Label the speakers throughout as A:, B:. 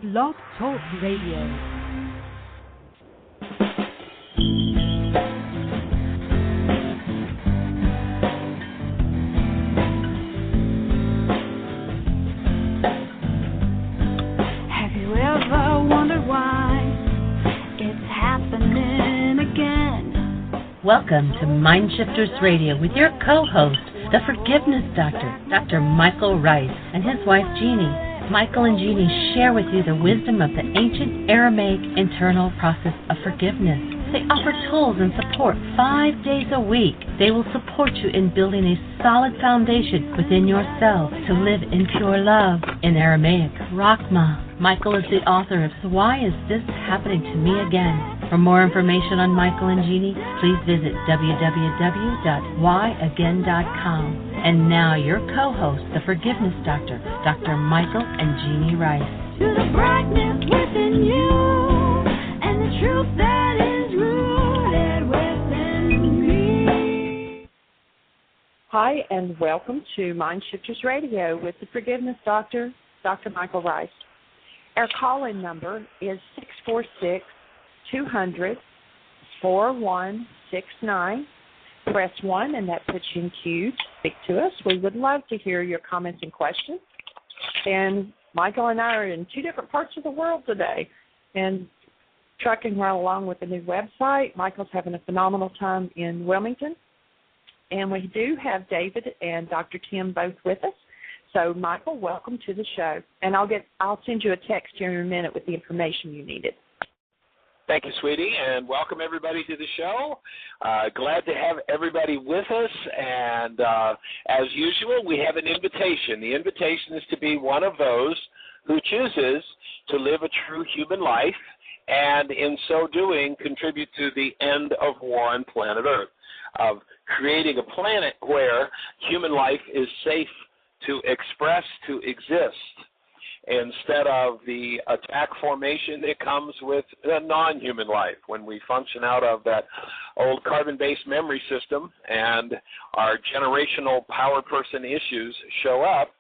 A: Blog Talk Radio.
B: Welcome to Mind Shifters Radio with your co-host, the Forgiveness Doctor, Dr. Michael Ryce, and his wife Jeanie. Michael and Jeanie share with you the wisdom of the ancient Aramaic internal process of forgiveness. They offer tools and support 5 days a week. They will support you in building a solid foundation within yourself to live in pure love. In Aramaic, Rakhma. Michael is the author of So Why Is This Happening to Me Again? For more information on Michael and Jeanie, please visit www.whyagain.com. And now your co-host, the Forgiveness Doctor, Dr. Michael and Jeanie Ryce.
C: To the brightness within you, and the truth that is rooted within me.
D: Hi, and welcome to Mind Shifters Radio with the Forgiveness Doctor, Dr. Michael Ryce. Our call-in number is 646-200-4169. Press 1, and that puts you in queue to speak to us. We would love to hear your comments and questions. And Michael and I are in two different parts of the world today and trucking right along with the new website. Michael's having a phenomenal time in Wilmington. And we do have David and Dr. Tim both with us. So, Michael, welcome to the show. And I'll send you a text here in a minute with the information you needed.
E: Thank you, sweetie, and welcome everybody to the show. Glad to have everybody with us, and as usual, we have an invitation. The invitation is to be one of those who chooses to live a true human life, and in so doing, contribute to the end of war on planet Earth, of creating a planet where human life is safe to express, to exist, instead of the attack formation that comes with a non-human life. When we function out of that old carbon-based memory system and our generational power person issues show up,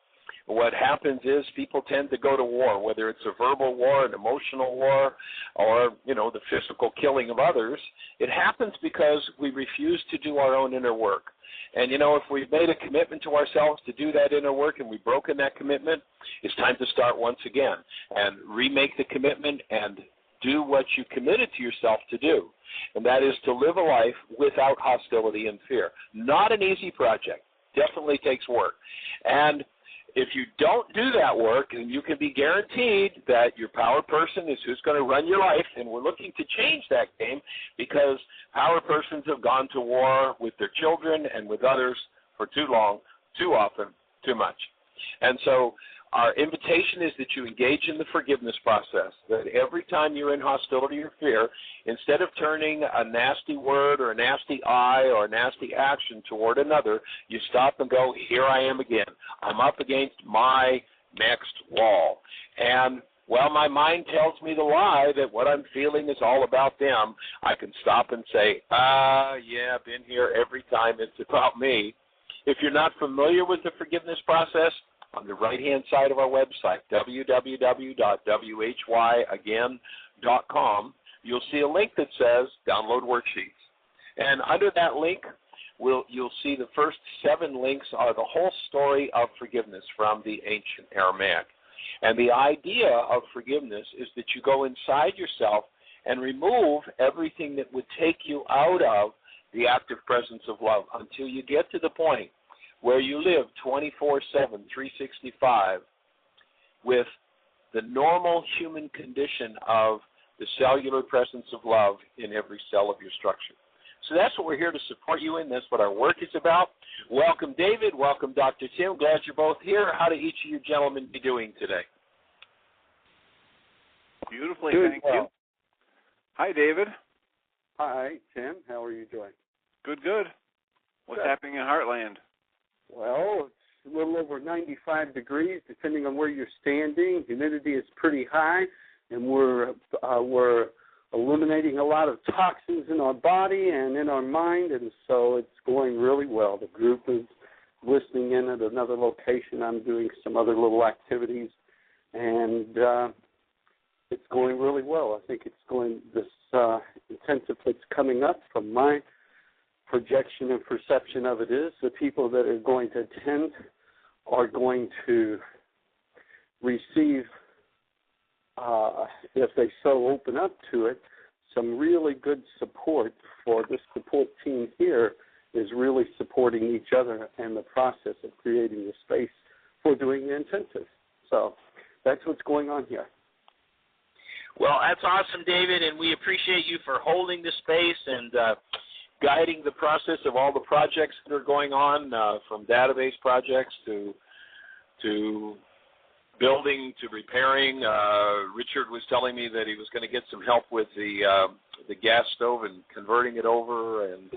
E: what happens is people tend to go to war, whether it's a verbal war, an emotional war, or, the physical killing of others. It happens because we refuse to do our own inner work. And, if we've made a commitment to ourselves to do that inner work and we've broken that commitment, it's time to start once again and remake the commitment and do what you committed to yourself to do. And that is to live a life without hostility and fear. Not an easy project. Definitely takes work. And if you don't do that work, then you can be guaranteed that your power person is who's going to run your life, and we're looking to change that game because power persons have gone to war with their children and with others for too long, too often, too much. And so our invitation is that you engage in the forgiveness process, that every time you're in hostility or fear, instead of turning a nasty word or a nasty eye or a nasty action toward another, you stop and go, here I am again. I'm up against my next wall. And while my mind tells me the lie that what I'm feeling is all about them, I can stop and say, yeah, I've been here every time it's about me. If you're not familiar with the forgiveness process, on the right-hand side of our website, www.whyagain.com, you'll see a link that says Download Worksheets. And under that link, you'll see the first 7 links are the whole story of forgiveness from the ancient Aramaic. And the idea of forgiveness is that you go inside yourself and remove everything that would take you out of the active presence of love until you get to the point where you live 24/7, 365, with the normal human condition of the cellular presence of love in every cell of your structure. So that's what we're here to support you in. That's what our work is about. Welcome, David. Welcome, Dr. Tim. Glad you're both here. How do each of you gentlemen be doing today?
F: Beautifully,
G: Doing
F: thank you. Hi, David.
G: Hi, Tim. How are you doing?
F: Good. What's happening in Heartland?
G: Well, it's a little over 95 degrees, depending on where you're standing. Humidity is pretty high, and we're eliminating a lot of toxins in our body and in our mind, and so it's going really well. The group is listening in at another location. I'm doing some other little activities, and It's going really well. I think it's going, this intensive that's coming up, from my projection and perception of it, is the people that are going to attend are going to receive, if they so open up to it, some really good support. For this support team here is really supporting each other and the process of creating the space for doing the intensive. So that's what's going on here.
E: Well, that's awesome, David, and we appreciate you for holding the space and guiding the process of all the projects that are going on, from database projects to building to repairing. Richard was telling me that he was going to get some help with the gas stove and converting it over, and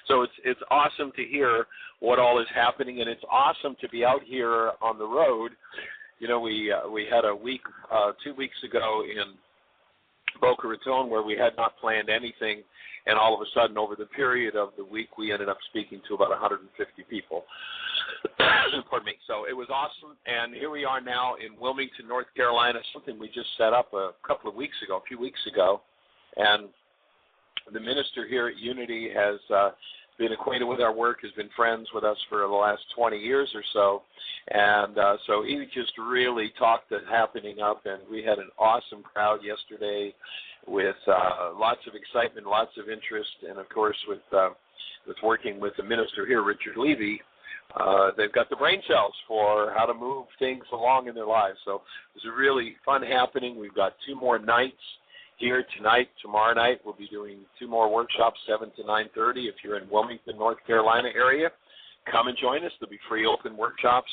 E: so it's awesome to hear what all is happening, and it's awesome to be out here on the road. You know, we had a week 2 weeks ago in Boca Raton where we had not planned anything, and all of a sudden over the period of the week we ended up speaking to about 150 people. Pardon me. So it was awesome, and here we are now in Wilmington, North Carolina, something we just set up a few weeks ago, and the minister here at Unity has been acquainted with our work, has been friends with us for the last 20 years or so, and so he just really talked the happening up, and we had an awesome crowd yesterday with lots of excitement, lots of interest, and of course with working with the minister here, Richard Levy. They've got the brain cells for how to move things along in their lives. So it was a really fun happening. We've got 2 more nights here tonight. Tomorrow night we'll be doing 2 more workshops, 7 to 9:30. If you're in Wilmington, North Carolina area, come and join us. There'll be free open workshops.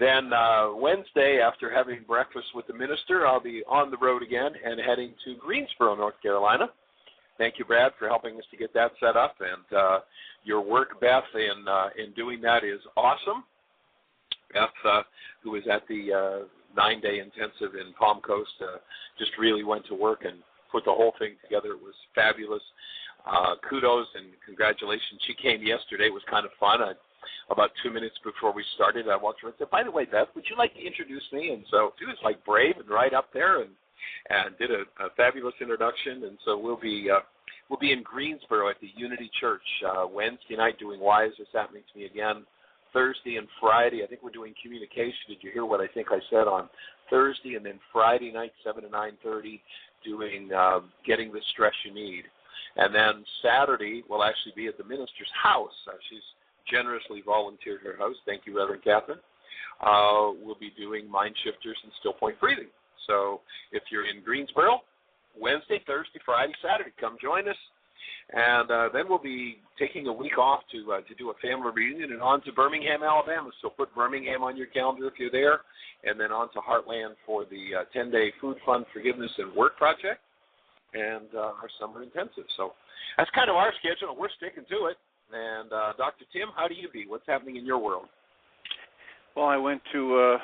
E: Then Wednesday, after having breakfast with the minister, I'll be on the road again and heading to Greensboro, North Carolina. Thank you, Brad, for helping us to get that set up, and your work, Beth, in doing that is awesome. Beth, who was at the 9-day intensive in Palm Coast, just really went to work and put the whole thing together. It was fabulous. Kudos and congratulations. She came yesterday. It was kind of fun. About 2 minutes before we started, I walked her and said, "By the way, Beth, would you like to introduce me?" And so she was like brave and right up there and did a fabulous introduction. And so we'll be in Greensboro at the Unity Church Wednesday night doing Why Is This Happening to Me Again? Thursday and Friday, I think we're doing communication. Did you hear what I think I said on Thursday? And then Friday night, 7 to 9:30, doing Getting the Stress You Need. And then Saturday, we'll actually be at the minister's house. She's generously volunteered her house. Thank you, Reverend Catherine. We'll be doing Mind Shifters and Still Point Breathing. So if you're in Greensboro, Wednesday, Thursday, Friday, Saturday, come join us. And then we'll be taking a week off to do a family reunion and on to Birmingham, Alabama. So put Birmingham on your calendar if you're there, and then on to Heartland for the 10-day Food Fund Forgiveness and Work Project and our summer intensive. So that's kind of our schedule, and we're sticking to it. And Dr. Tim, how do you be? What's happening in your world?
F: Well, I went to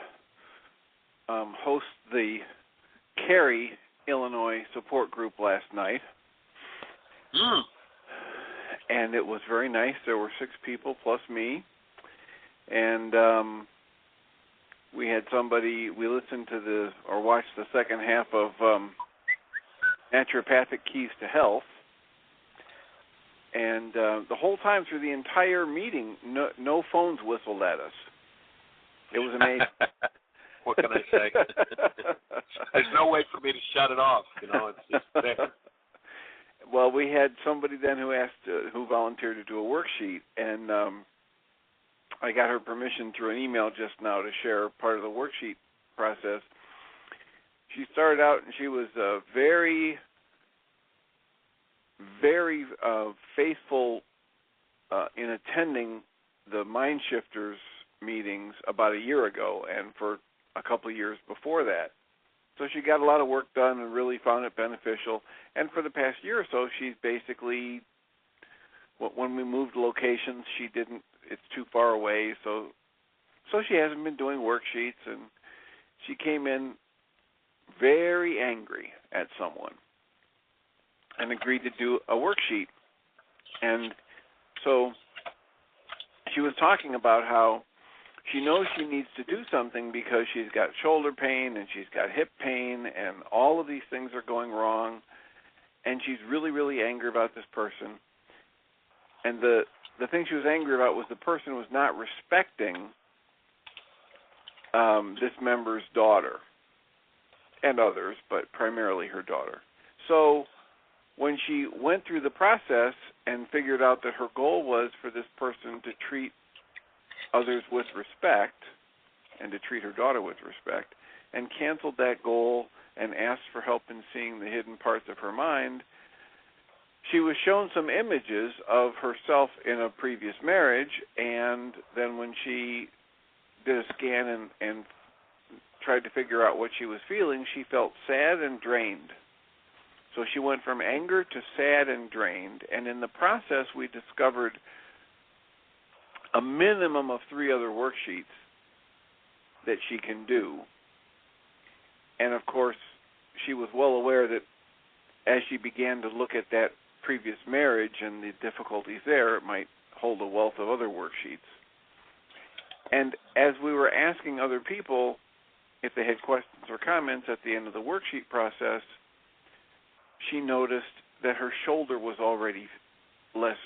F: host the Cary, Illinois support group last night. And it was very nice. There were 6 people plus me. And we had somebody, we listened to watched the second half of Naturopathic Keys to Health. And the whole time through the entire meeting, no phones whistled at us. It was amazing.
E: What can I say? There's no way for me to shut it off. You know, it's just there.
F: Well, we had somebody then who volunteered to do a worksheet, and I got her permission through an email just now to share part of the worksheet process. She started out, and she was very faithful in attending the Mind Shifters meetings about a year ago and for a couple of years before that. So she got a lot of work done and really found it beneficial. And for the past year or so, she's basically, when we moved locations, it's too far away, so she hasn't been doing worksheets, and she came in very angry at someone and agreed to do a worksheet. And so she was talking about how She knows she needs to do something because she's got shoulder pain and she's got hip pain and all of these things are going wrong, and she's really, really angry about this person. And the thing she was angry about was the person was not respecting this member's daughter and others, but primarily her daughter. So when she went through the process and figured out that her goal was for this person to treat others with respect and to treat her daughter with respect, and canceled that goal and asked for help in seeing the hidden parts of her mind, she was shown some images of herself in a previous marriage, and then when she did a scan and tried to figure out what she was feeling, she felt sad and drained. So she went from anger to sad and drained, and in the process we discovered a minimum of 3 other worksheets that she can do. And of course, she was well aware that as she began to look at that previous marriage and the difficulties there, it might hold a wealth of other worksheets. And as we were asking other people if they had questions or comments at the end of the worksheet process, she noticed that her shoulder was already less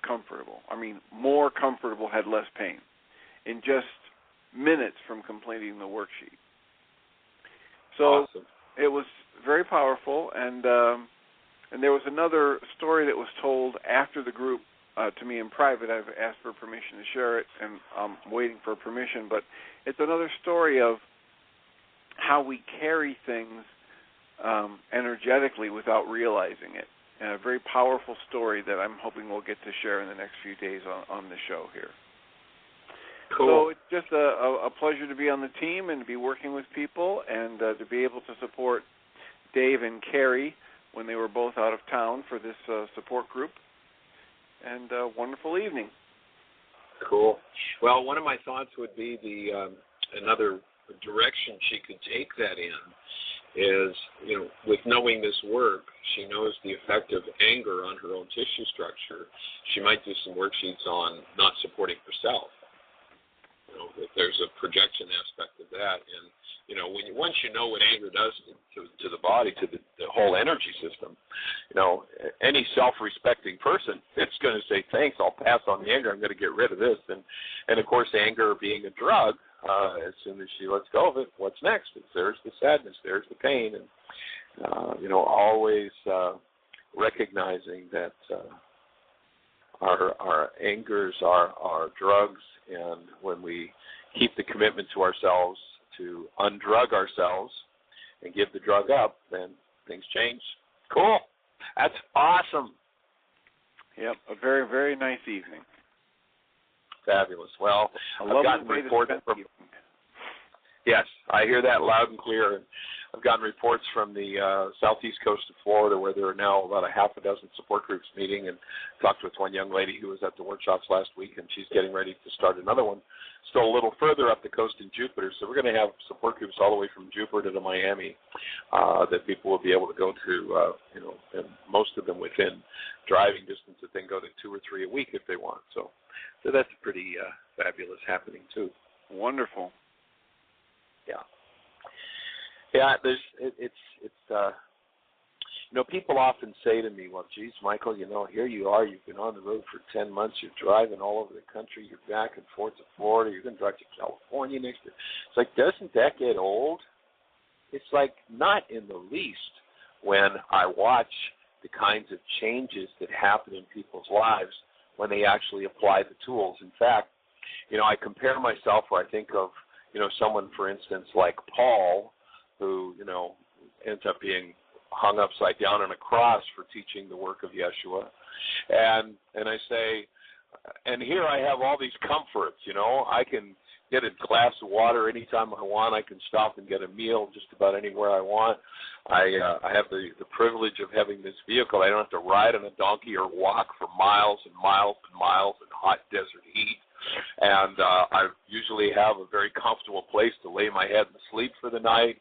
F: comfortable. I mean, more comfortable, had less pain in just minutes from completing the worksheet. So
E: awesome.
F: It was very powerful, and there was another story that was told after the group to me in private. I've asked for permission to share it, and I'm waiting for permission, but it's another story of how we carry things energetically without realizing it. And a very powerful story that I'm hoping we'll get to share in the next few days on the show here.
E: Cool.
F: So it's just a pleasure to be on the team and to be working with people and to be able to support Dave and Carrie when they were both out of town for this support group. And a wonderful evening.
E: Cool. Well, one of my thoughts would be another direction she could take that in is, with knowing this work, she knows the effect of anger on her own tissue structure. She might do some worksheets on not supporting herself. If there's a projection aspect of that, and once you know what anger does to the body, to the whole energy system, any self-respecting person is going to say, thanks, I'll pass on the anger, I'm going to get rid of this. And of course, anger being a drug, as soon as she lets go of it, what's next? There's the sadness, there's the pain, and always recognizing that our angers are drugs, and when we keep the commitment to ourselves to undrug ourselves and give the drug up, then things change. Cool. That's awesome.
F: Yep, a very, very nice evening.
E: Fabulous. Well, I've gotten reports from... Yes, I hear that loud and clear. I've gotten reports from the southeast coast of Florida where there are now about a half a dozen support groups meeting, and talked with one young lady who was at the workshops last week, and she's getting ready to start another one still a little further up the coast in Jupiter. So we're going to have support groups all the way from Jupiter to Miami that people will be able to go to, and most of them within driving distance that they can go to 2 or 3 a week if they want. So that's pretty fabulous happening too.
F: Wonderful.
E: Yeah. Yeah, people often say to me, well, geez, Michael, here you are, you've been on the road for 10 months, you're driving all over the country, you're back and forth to Florida, you're going to drive to California next year. It's like, doesn't that get old? It's like, not in the least when I watch the kinds of changes that happen in people's lives when they actually apply the tools. In fact, I compare myself, or I think of, someone, for instance, like Paul, who, ends up being hung upside down on a cross for teaching the work of Yeshua. And I say, and here I have all these comforts, I can get a glass of water anytime I want. I can stop and get a meal just about anywhere I want. I have the privilege of having this vehicle. I don't have to ride on a donkey or walk for miles and miles and miles in hot desert heat. And I usually have a very comfortable place to lay my head and sleep for the night.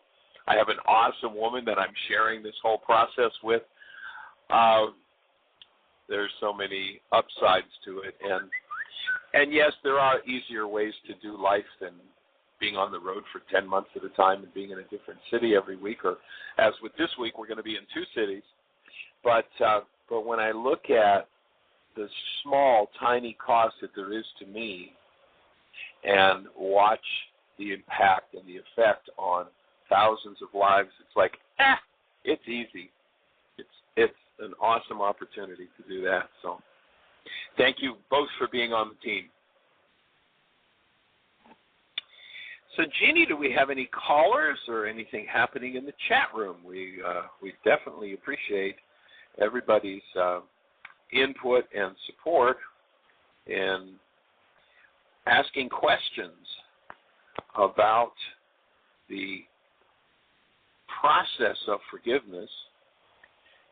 E: I have an awesome woman that I'm sharing this whole process with. There's so many upsides to it. And And yes, there are easier ways to do life than being on the road for 10 months at a time and being in a different city every week, or as with this week, we're going to be in 2 cities. But when I look at the small, tiny cost that there is to me and watch the impact and the effect on thousands of lives, it's like, it's easy. It's an awesome opportunity to do that. So thank you both for being on the team. So, Jeanie, do we have any callers or anything happening in the chat room? We definitely appreciate everybody's input and support in asking questions about the process of forgiveness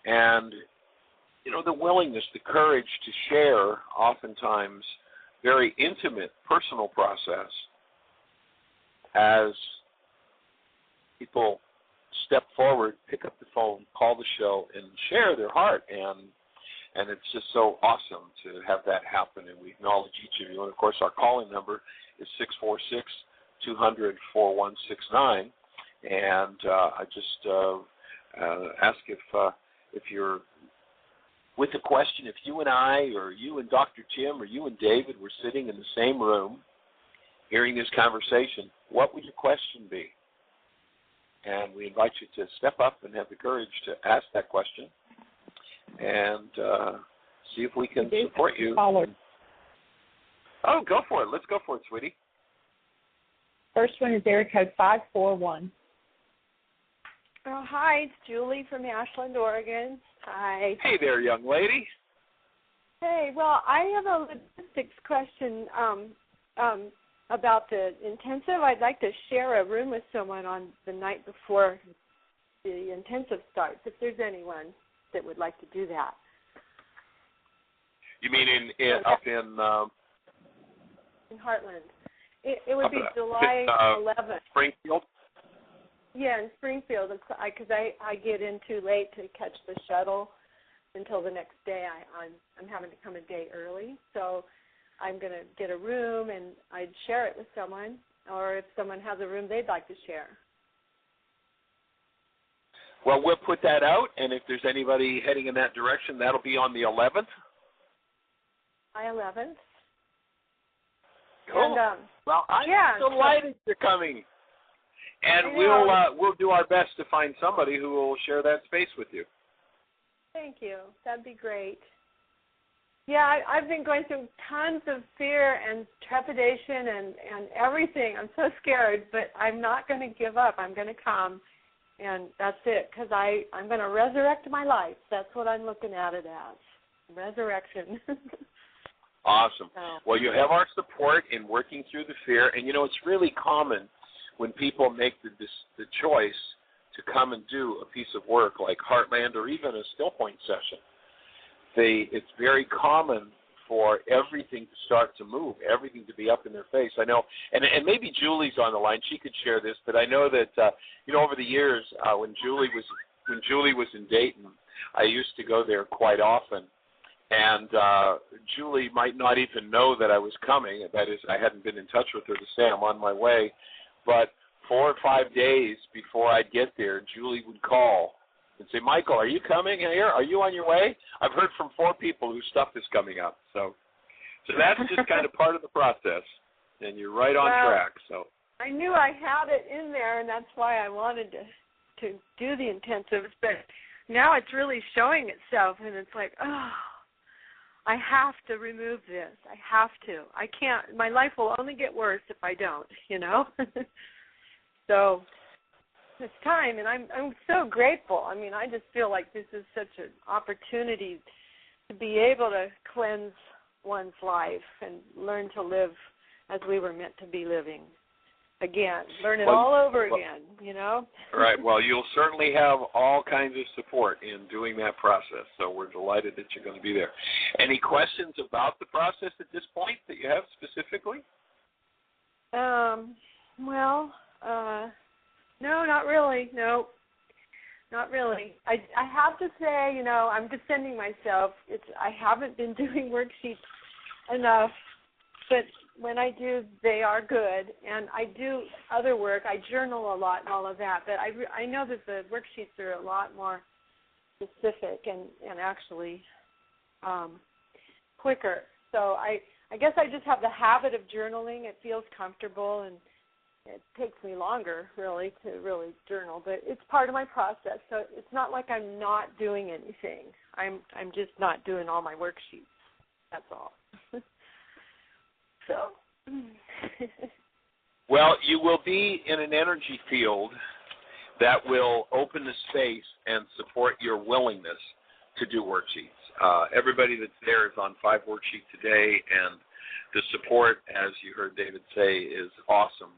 E: and, the willingness, the courage to share oftentimes very intimate personal process as people step forward, pick up the phone, call the show, and share their heart. And it's just so awesome to have that happen, and we acknowledge each of you. And, of course, our calling number is 646-200-4169. And I just ask if you're with a question, if you and I or you and Dr. Tim or you and David were sitting in the same room hearing this conversation, what would your question be? And we invite you to step up and have the courage to ask that question and see if we can support you.
D: Caller.
E: Oh, go for it. Let's go for it, sweetie.
D: First one is area code 541.
H: Oh, hi, it's Julie from Ashland, Oregon. Hi.
E: Hey there, young lady.
H: Hey, well, I have a logistics question about the intensive. I'd like to share a room with someone on the night before the intensive starts, if there's anyone that would like to do that.
E: You mean up in
H: Heartland. It would be July 11th.
E: Springfield?
H: Yeah, in Springfield, because I get in too late to catch the shuttle until the next day. I'm having to come a day early, so I'm going to get a room, and I'd share it with someone, or if someone has a room they'd like to share.
E: Well, we'll put that out, and if there's anybody heading in that direction, that'll be on the 11th.
H: July 11th.
E: Cool.
H: And,
E: well, I'm delighted you're coming. And we'll do our best to find somebody who will share that space with you.
H: Thank you. That'd be great. Yeah, I've been going through tons of fear and trepidation and everything. I'm so scared, but I'm not going to give up. I'm going to come, and that's it, because I'm going to resurrect my life. That's what I'm looking at it as, resurrection.
E: Awesome.
H: So.
E: Well, you have our support in working through the fear, and, it's really common when people make the choice to come and do a piece of work like Heartland or even a Still Point session. It's very common for everything to start to move, everything to be up in their face. I know, and maybe Julie's on the line. She could share this, but I know that over the years when Julie was in Dayton, I used to go there quite often. And Julie might not even know that I was coming. That is, I hadn't been in touch with her to say I'm on my way. But 4 or 5 days before I'd get there, Julie would call and say, Michael, are you coming here? Are you on your way? I've heard from 4 people whose stuff is coming up. So that's just kind of part of the process, and you're right on track. So
H: I knew I had it in there, and that's why I wanted to do the intensives. But now it's really showing itself, and it's like, I have to remove this. I have to. I can't. My life will only get worse if I don't, So it's time, and I'm so grateful. I mean, I just feel like this is such an opportunity to be able to cleanse one's life and learn to live as we were meant to be living. Again, learn it all over again,
E: Right. Well, you'll certainly have all kinds of support in doing that process, so we're delighted that you're going to be there. Any questions about the process at this point that you have specifically?
H: No, not really. No, not really. I have to say, I'm defending myself. I haven't been doing worksheets enough but when I do, they are good. And I do other work. I journal a lot and all of that. But I know that the worksheets are a lot more specific and actually quicker. So I guess I just have the habit of journaling. It feels comfortable, and it takes me longer, really, to really journal. But it's part of my process. So it's not like I'm not doing anything. I'm just not doing all my worksheets. That's all. So.
E: Well, you will be in an energy field that will open the space and support your willingness to do worksheets. Everybody that's there is on 5 worksheets today, and the support, as you heard David say, is awesome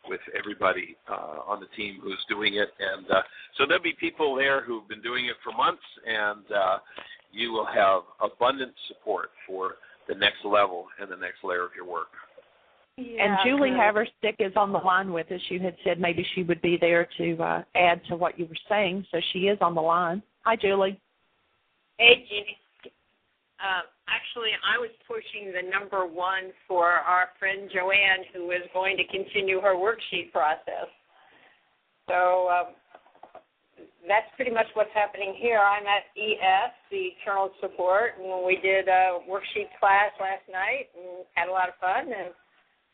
E: with everybody on the team who's doing it. And so there'll be people there who've been doing it for months, and you will have abundant support for the next level and the next layer of your work.
H: Yeah,
D: and Julie Haverstick is on the line with us. You had said maybe she would be there to add to what you were saying, so she is on the line. Hi, Julie.
I: Hey, Jeanie. Actually, I was pushing the number 1 for our friend Joanne, who is going to continue her worksheet process. So that's pretty much what's happening here. I'm at ES, the Eternal Support, and we did a worksheet class last night and had a lot of fun. And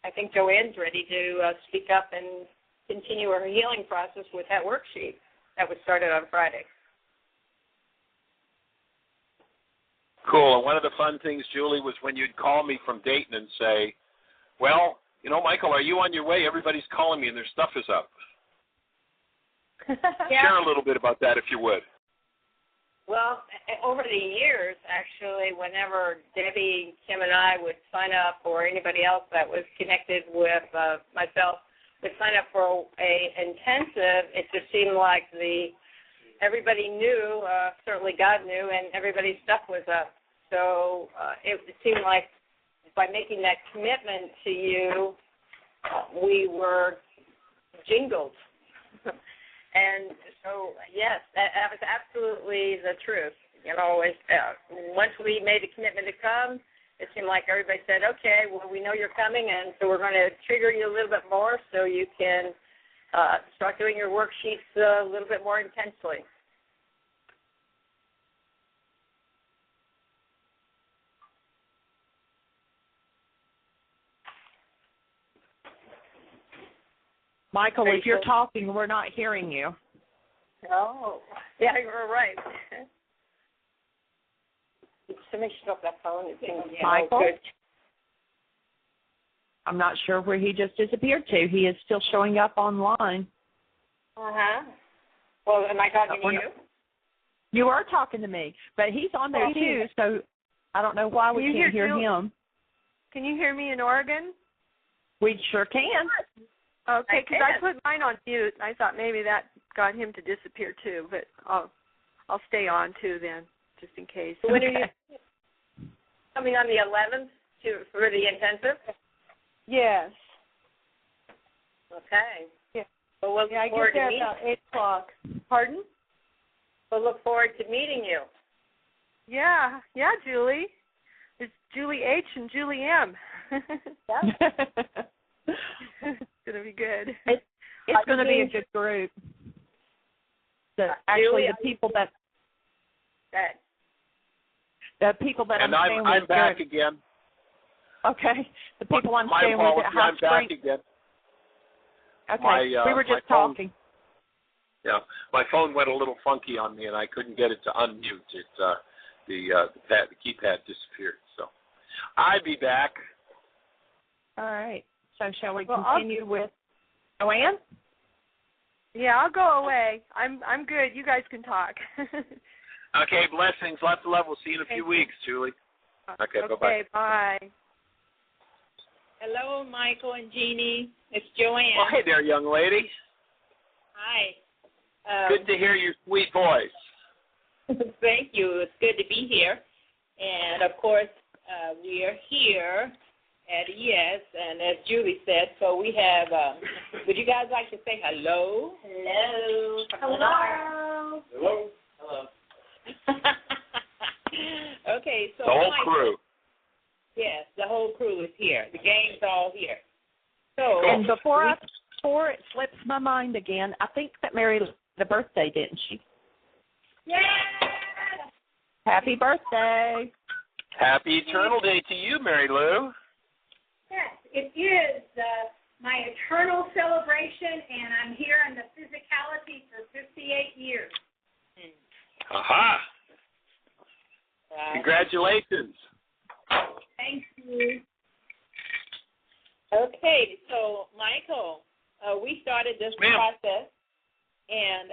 I: I think Joanne's ready to speak up and continue her healing process with that worksheet that was started on Friday.
E: Cool. And one of the fun things, Julie, was when you'd call me from Dayton and say, well, you know, Michael, are you on your way? Everybody's calling me and their stuff is up.
I: Yeah.
E: Share a little bit about that if you would.
I: Well, over the years, actually, whenever Debbie, Kim, and I would sign up, or anybody else that was connected with myself would sign up for a intensive, it just seemed like everybody knew, certainly God knew, and everybody's stuff was up. So it seemed like by making that commitment to you, we were jingled. And so, yes, that was absolutely the truth. You know, once we made the commitment to come, it seemed like everybody said, okay, well, we know you're coming, and so we're going to trigger you a little bit more so you can start doing your worksheets a little bit more intensely.
D: Michael, if you're talking, we're not hearing you.
I: Oh, yeah, you're right. Somebody shut off that phone.
D: Michael? Good. I'm not sure where he just disappeared to. He is still showing up online.
I: Uh-huh. Well, am I talking to you?
D: You are talking to me, but he's on there too, so I don't know why we can't hear him.
H: Can you hear me in Oregon?
D: We sure can.
H: Okay, because I put mine on mute. I thought maybe that got him to disappear too, but I'll stay on too then, just in case.
I: So when are you coming on the 11th for the intensive?
H: Yes.
I: Okay.
H: Yeah.
I: Well, we'll
H: I
I: look forward
H: get
I: to
H: there
I: meeting.
H: about 8 o'clock. Pardon?
I: We'll look forward to meeting you.
H: Yeah, Julie. It's Julie H and Julie M. It's going to be good.
D: It's going to be a good group. Actually, the people that
E: and
D: I'm
E: I'm back again.
D: Okay, the people I'm staying with at High
E: I'm back again.
D: Okay, we were just talking.
E: Yeah, my phone went a little funky on me, and I couldn't get it to unmute. The keypad disappeared. So I'll be back.
D: All right. So shall we continue with Joanne?
H: Yeah, I'll go away. I'm good. You guys can talk.
E: Okay, blessings. Lots of love. We'll see you in a few weeks, Julie. Okay, bye-bye.
H: Okay, bye.
J: Hello, Michael and Jeanie. It's Joanne.
E: Well, hey there, young lady.
J: Hi.
E: Good to hear your sweet voice.
J: Thank you. It's good to be here. And, of course, we are here at ES, and as Julie said, so we have, would you guys like to say hello?
I: Hello.
J: Hello.
E: Hello.
J: Hello. Okay, so
E: the whole crew.
J: Yes, the whole whole crew is here. The gang's all here. So,
D: and before it slips my mind again, I think that Mary had a birthday, didn't she?
J: yeah.
D: Happy birthday.
E: Happy Eternal Day to you, Mary Lou.
K: Yes, it is my eternal celebration, and I'm here in the physicality for 58 years.
E: Aha. Congratulations.
K: Thank you.
J: Okay, so, Michael, we started this process, and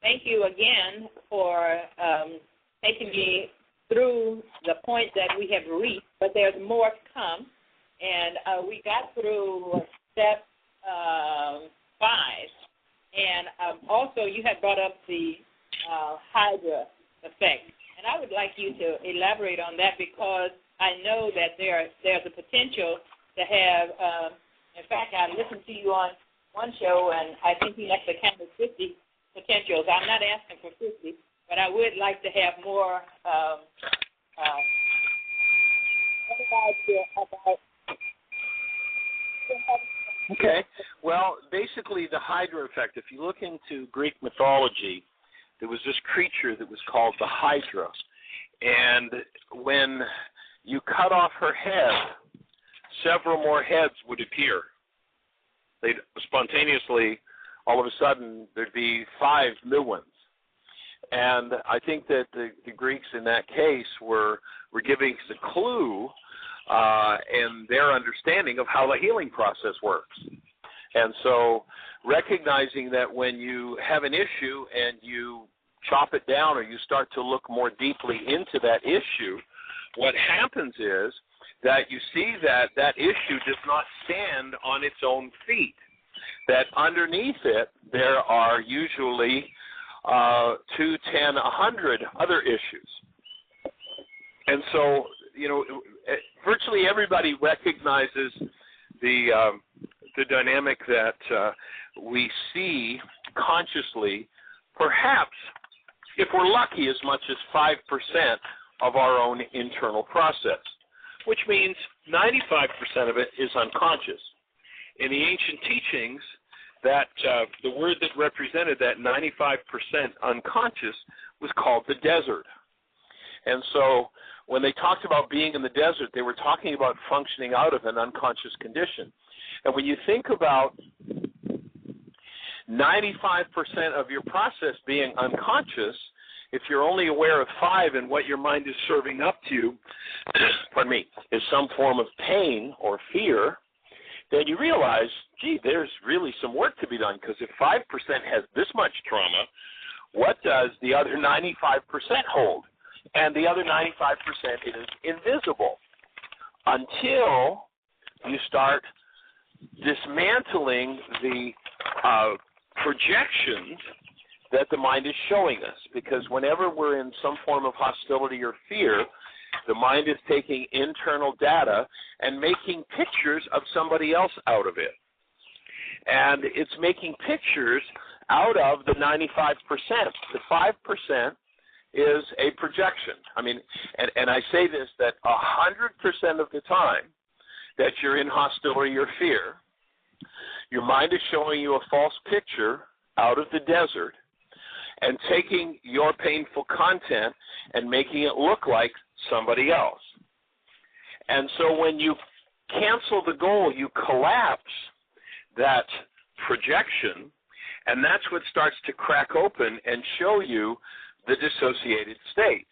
J: thank you again for taking me through the point that we have reached, but there's more to come. And we got through step 5. And also you had brought up the Hydra effect. And I would like you to elaborate on that because I know that there's a potential to have, in fact, I listened to you on one show, and I think you left the count of 50 potentials. I'm not asking for 50, but I would like to have more about
E: Okay. Well, basically the Hydra effect, if you look into Greek mythology, there was this creature that was called the Hydra. And when you cut off her head, several more heads would appear. They'd spontaneously, all of a sudden, there'd be 5 new ones. And I think that the Greeks in that case were giving us a clue in their understanding of how the healing process works. And so recognizing that when you have an issue and you chop it down or you start to look more deeply into that issue, what happens is that you see that that issue does not stand on its own feet, that underneath it there are usually 2, 10, 100 other issues. And so, you know, virtually everybody recognizes the dynamic that we see consciously, perhaps, if we're lucky, as much as 5% of our own internal process, which means 95% of it is unconscious. In the ancient teachings, that the word that represented that 95% unconscious was called the desert. And so when they talked about being in the desert, they were talking about functioning out of an unconscious condition. And when you think about 95% of your process being unconscious, if you're only aware of 5 and what your mind is serving up to you, pardon me, is some form of pain or fear, then you realize, gee, there's really some work to be done, because if 5% has this much trauma, what does the other 95% hold? And the other 95% is invisible until you start dismantling the projections that the mind is showing us. Because whenever we're in some form of hostility or fear, the mind is taking internal data and making pictures of somebody else out of it. And it's making pictures out of the 95%. The 5% is a projection. I mean, and I say this, that 100% of the time that you're in hostility or fear, your mind is showing you a false picture out of the desert and taking your painful content and making it look like somebody else. And so when you cancel the goal, you collapse that projection, and that's what starts to crack open and show you the dissociated states.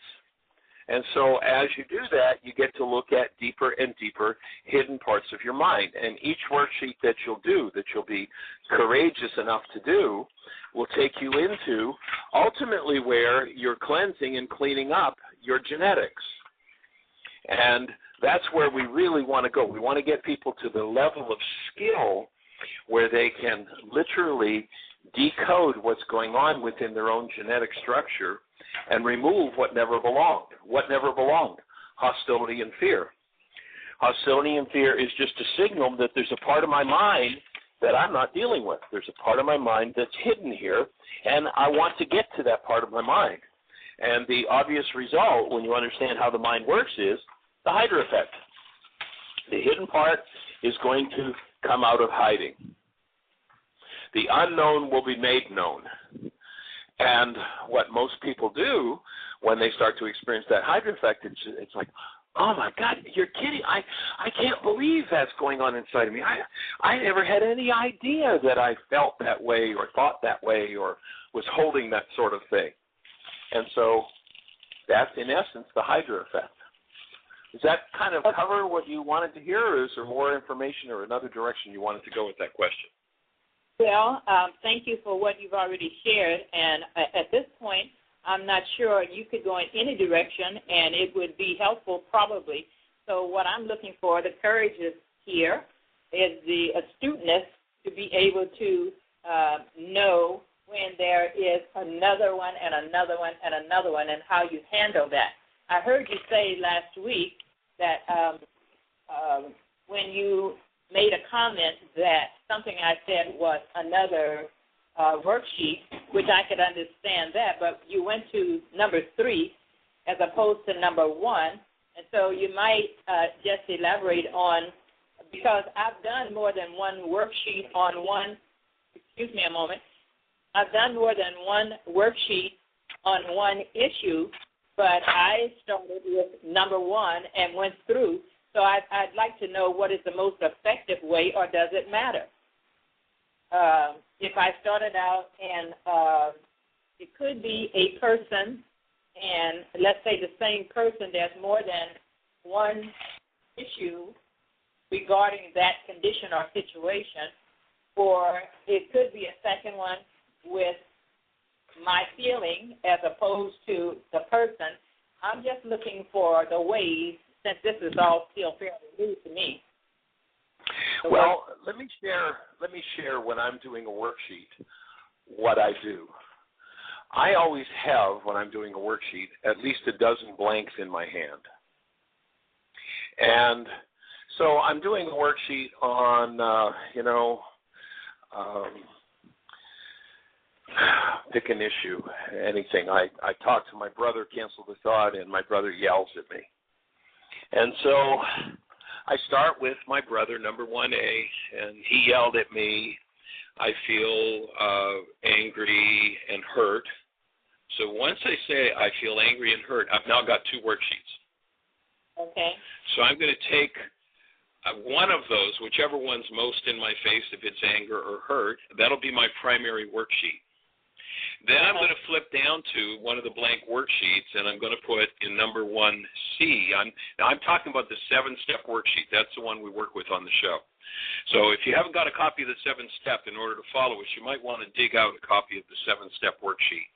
E: And so as you do that, you get to look at deeper and deeper hidden parts of your mind. And each worksheet that you'll do, that you'll be courageous enough to do, will take you into ultimately where you're cleansing and cleaning up your genetics. And that's where we really want to go. We want to get people to the level of skill where they can literally decode what's going on within their own genetic structure and remove what never belonged. What never belonged? Hostility and fear. Hostility and fear is just a signal that there's a part of my mind that I'm not dealing with. There's a part of my mind that's hidden here, and I want to get to that part of my mind. And the obvious result, when you understand how the mind works, is the Hydra effect. The hidden part is going to come out of hiding. The unknown will be made known. And what most people do when they start to experience that Hydra effect, it's like, oh my God, you're kidding. I can't believe that's going on inside of me. I never had any idea that I felt that way or thought that way or was holding that sort of thing. And so that's, in essence, the Hydra effect. Does that kind of cover what you wanted to hear, or is there more information or another direction you wanted to go with that question?
J: Well, thank you for what you've already shared. And at this point, I'm not sure you could go in any direction, and it would be helpful probably. So what I'm looking for, the courage is here, is the astuteness to be able to know when there is another one and another one and another one, and how you handle that. I heard you say last week that when you made a comment that something I said was another worksheet, which I could understand that, but you went to number 3 as opposed to number 1, and so you might just elaborate on, because I've done more than one worksheet on one, excuse me a moment, I've done more than one worksheet on one issue, but I started with number 1 and went through. So I'd like to know what is the most effective way, or does it matter? If I started out and it could be a person, and let's say the same person, there's more than one issue regarding that condition or situation, or it could be a second one with my feeling as opposed to the person. I'm just looking for the ways, since this is all still fairly new to me.
E: Well, let me share when I'm doing a worksheet what I do. I always have, when I'm doing a worksheet, at least a dozen blanks in my hand. And so I'm doing a worksheet on, pick an issue, anything. I talk to my brother, cancel the thought, and my brother yells at me. And so I start with my brother, number 1A, and he yelled at me. I feel angry and hurt. So once I say I feel angry and hurt, I've now got 2 worksheets.
J: Okay.
E: So I'm going to take one of those, whichever one's most in my face, if it's anger or hurt, that'll be my primary worksheet. Then I'm going to flip down to one of the blank worksheets, and I'm going to put in number 1C. I'm talking about the 7-step worksheet. That's the one we work with on the show. So if you haven't got a copy of the 7-step, in order to follow us, you might want to dig out a copy of the 7-step worksheet,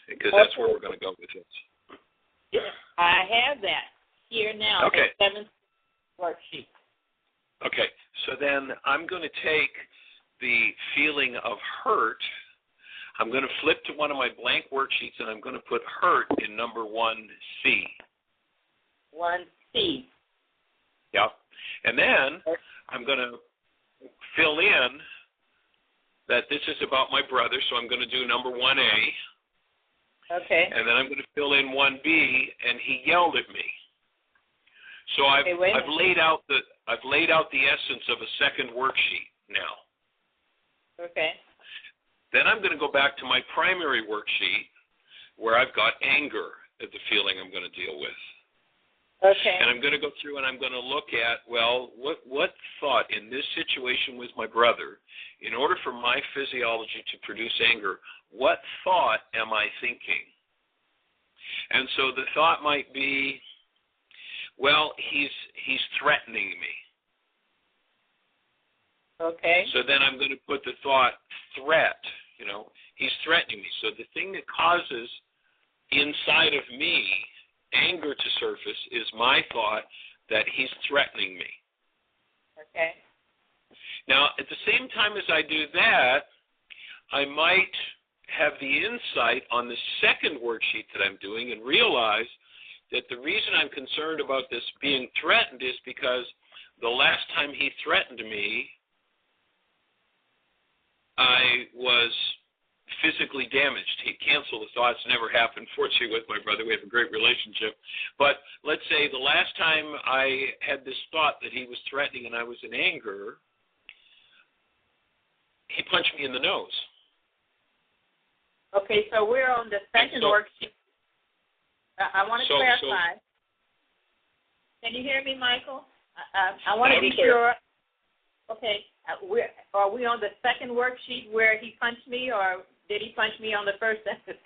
E: because that's where we're going to go with it.
J: I have that here now,
E: okay.
J: The 7-step worksheet.
E: Okay, so then I'm going to take the feeling of hurt. I'm going to flip to one of my blank worksheets, and I'm going to put hurt in number 1C.
J: 1C.
E: Yep. And then I'm going to fill in that this is about my brother, so I'm going to do number 1A.
J: Okay.
E: And then I'm going to fill in 1B, and he yelled at me. So I've laid out the essence of a second worksheet now.
J: Okay.
E: Then I'm going to go back to my primary worksheet where I've got anger as the feeling I'm going to deal with.
J: Okay.
E: And I'm going to go through and I'm going to look at, well, what thought in this situation with my brother, in order for my physiology to produce anger, what thought am I thinking? And so the thought might be, well, he's threatening me.
J: Okay.
E: So then I'm going to put the thought threat, he's threatening me. So the thing that causes inside of me anger to surface is my thought that he's threatening me.
J: Okay.
E: Now, at the same time as I do that, I might have the insight on the second worksheet that I'm doing and realize that the reason I'm concerned about this being threatened is because the last time he threatened me, I was physically damaged. He canceled the thoughts. Never happened, fortunately, with my brother. We have a great relationship. But let's say the last time I had this thought that he was threatening and I was in anger, he punched me in the nose.
J: Okay, so we're on the second worksheet. I want to clarify. Can you hear me, Michael? I want to be sure. Okay, are we on the second worksheet where he punched me, or did he punch me on the first sentence?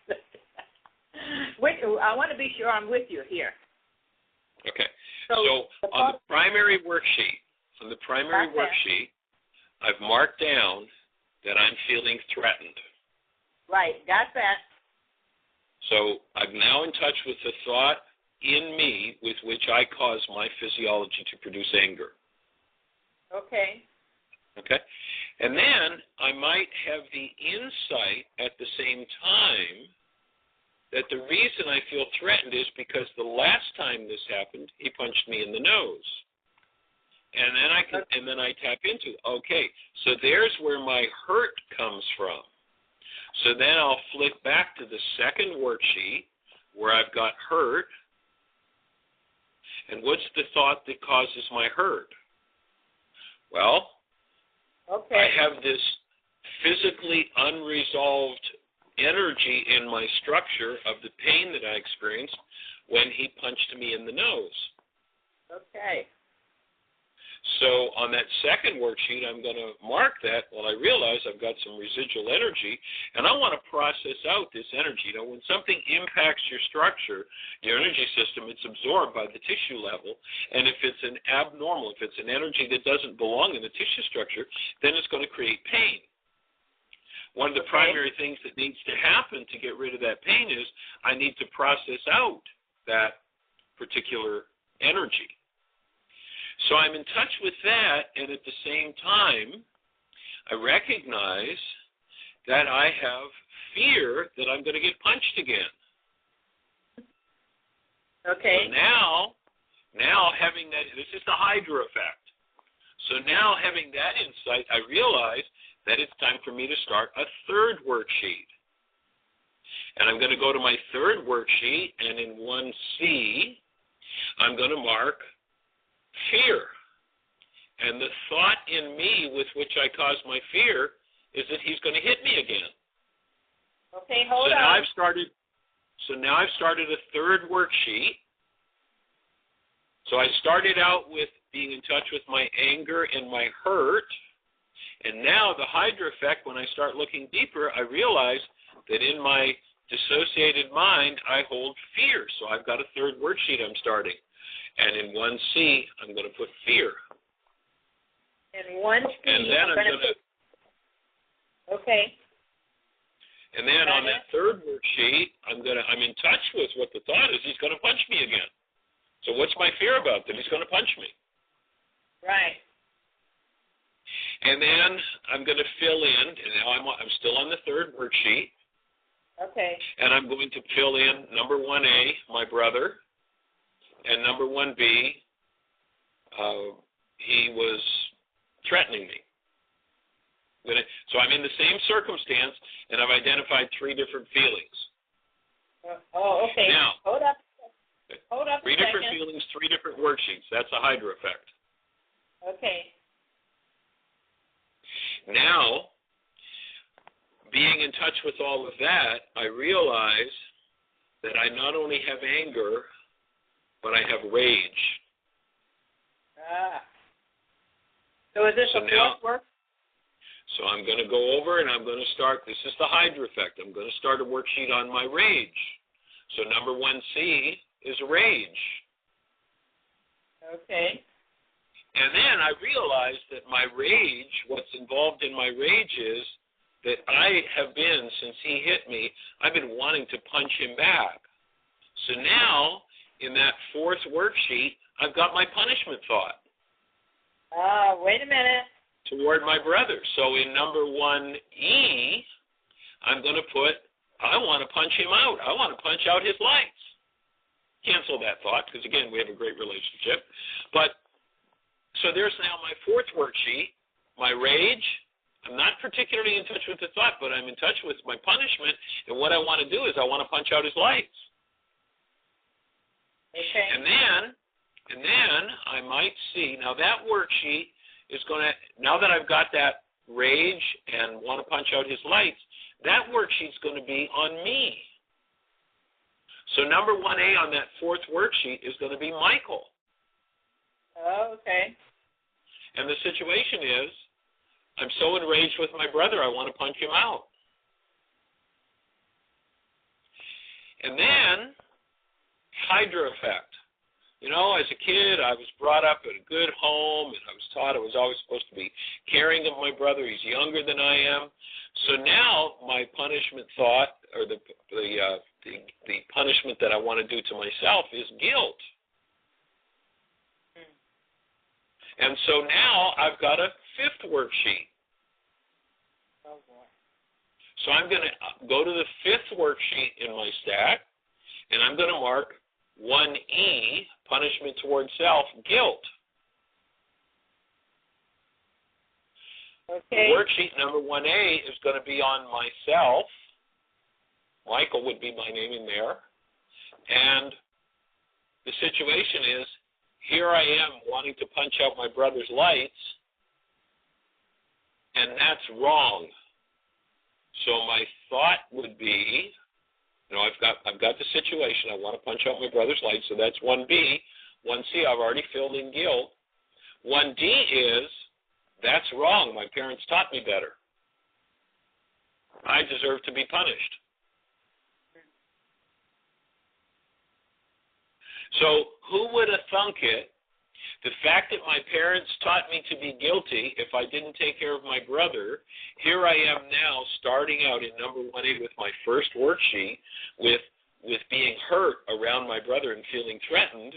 J: I want to be sure I'm with you here.
E: Okay. So on the primary worksheet, I've marked down that I'm feeling threatened.
J: Right, got that.
E: So I'm now in touch with the thought in me with which I cause my physiology to produce anger.
J: Okay.
E: Okay? And then I might have the insight at the same time that the reason I feel threatened is because the last time this happened, he punched me in the nose. And then I tap into, okay, so there's where my hurt comes from. So then I'll flick back to the second worksheet where I've got hurt. And what's the thought that causes my hurt? Well, I have this physically unresolved energy in my structure of the pain that I experienced when he punched me in the nose.
J: Okay.
E: So on that second worksheet, I'm going to mark that. Well, I realize I've got some residual energy, and I want to process out this energy. You know, when something impacts your structure, your energy system, it's absorbed by the tissue level. And if it's an abnormal, if it's an energy that doesn't belong in the tissue structure, then it's going to create pain. One of the primary things that needs to happen to get rid of that pain is I need to process out that particular energy. So I'm in touch with that, and at the same time, I recognize that I have fear that I'm going to get punched again.
J: Okay.
E: So now having that, this is the Hydra effect. So now having that insight, I realize that it's time for me to start a third worksheet. And I'm going to go to my third worksheet, and in 1C, I'm going to mark fear. And the thought in me with which I cause my fear is that he's going to hit me again.
J: Okay, hold on.
E: So now I've started a third worksheet. So I started out with being in touch with my anger and my hurt. And now the Hydra effect, when I start looking deeper, I realize that in my dissociated mind, I hold fear. So I've got a third worksheet I'm starting. And in 1C, I'm going to put fear.
J: In 1C,
E: and then I'm going to.
J: Okay.
E: And then on that third worksheet, I'm in touch with what the thought is. He's going to punch me again. So what's my fear about that he's going to punch me?
J: Right.
E: And then I'm going to fill in. And now I'm still on the third worksheet.
J: Okay.
E: And I'm going to fill in number 1A, my brother. And number 1B, he was threatening me. So I'm in the same circumstance, and I've identified 3 different feelings.
J: Okay.
E: Now,
J: Hold up.
E: 3 different feelings, 3 different worksheets. That's a Hydra effect.
J: Okay.
E: Now, being in touch with all of that, I realize that I not only have anger, but I have rage.
J: So is this a fourth work?
E: So I'm going to go over and I'm going to start, this is the Hydra effect. I'm going to start a worksheet on my rage. So number 1C is rage.
J: Okay.
E: And then I realize that my rage, what's involved in my rage is that I have been, since he hit me, I've been wanting to punch him back. So now, in that fourth worksheet, I've got my punishment thought.
J: Wait a minute.
E: Toward my brother. So in number 1E, I'm going to put, I want to punch him out. I want to punch out his lights. Cancel that thought, because again, we have a great relationship. But, so there's now my fourth worksheet, my rage, I'm not particularly in touch with the thought, but I'm in touch with my punishment, and what I want to do is I want to punch out his lights.
J: Okay.
E: And then I might see, now that worksheet is going to, now that I've got that rage and want to punch out his lights, that worksheet's going to be on me. So number 1A on that fourth worksheet is going to be Michael.
J: Oh, okay.
E: And the situation is, I'm so enraged with my brother, I want to punch him out. And then, Hydra effect. You know, as a kid, I was brought up in a good home, and I was taught I was always supposed to be caring of my brother. He's younger than I am. So now my punishment thought, or the punishment that I want to do to myself is guilt. And so now I've got a fifth worksheet.
J: Oh, boy.
E: So I'm going to go to the fifth worksheet in my stack, and I'm going to mark 1E, punishment toward self, guilt.
J: Okay.
E: Worksheet number 1A is going to be on myself. Michael would be my name in there. And the situation is, here I am wanting to punch out my brother's lights, and that's wrong. So my thought would be, you know, I've got the situation. I want to punch out my brother's lights, so that's 1B. 1C, I've already filled in guilt. 1D is, that's wrong. My parents taught me better. I deserve to be punished. So who would have thunk it? The fact that my parents taught me to be guilty if I didn't take care of my brother, here I am now starting out in number 1A with my first worksheet with being hurt around my brother and feeling threatened,